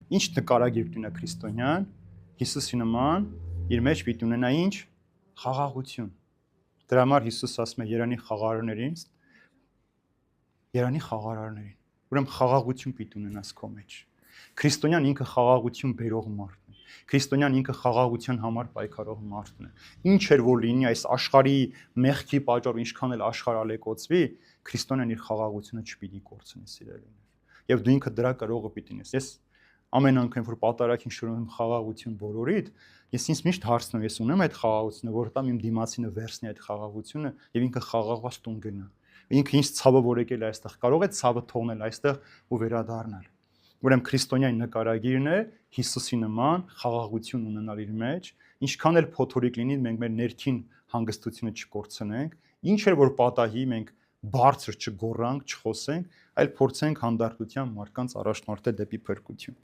Ինչ նկարագիր ունենա քրիստոնյան, Հիսուսի նման իր մեջ պիտի ունենա ինչ խաղաղություն։ Դրա համար Հիսուս ասում է Երանի խաղարարներին։ Ուրեմն խաղաղություն պիտի ունենաս քո մեջ։ Քրիստոնյան ինքը խաղաղություն բերող մարդն է։ Քրիստոնյան ինքը խաղաղության համար պայքարող մարդն է։ Ինչ էր որ լինի այս աշխարհի մեղքի պատճառով ինչքան էլ աշխարհ ալեկոծվի, քրիստոնյան իր խաղաղությունը չպիտի կորցնի, սիրելիներ։ Եվ դու ինքը դրա կրողը պիտի լինես։ Ես ամեն անգամ որ պատարագին շնորհում խաղաղություն բոլորիդ, ես ինձ միշտ հարցնում եմ, ես ունեմ այդ խաղաղությունը, որ տամ իմ դիմացինը վերցնի այդ խաղաղությունը եւ ինքը խաղաղված տուն գնա։ Ինքը ինչ ցավը որ եկել է այստեղ, կարող է ցավը թողնել այստեղ ու վերադառնալ։ Ուրեմն քրիստոնյայի նկարագիրն է Հիսուսի նման խաղաղություն ունենալ իր մեջ, ինչքան էլ փոթորիկ լինի, մենք մեր ներքին հանգստությունը չկորցնենք, ինչ էլ որ պատահի, մենք բարձր չգոռանք, չխոսենք, այլ փորձենք հանդարտությամբ մարդկանց առաջնորդել դեպի փրկություն։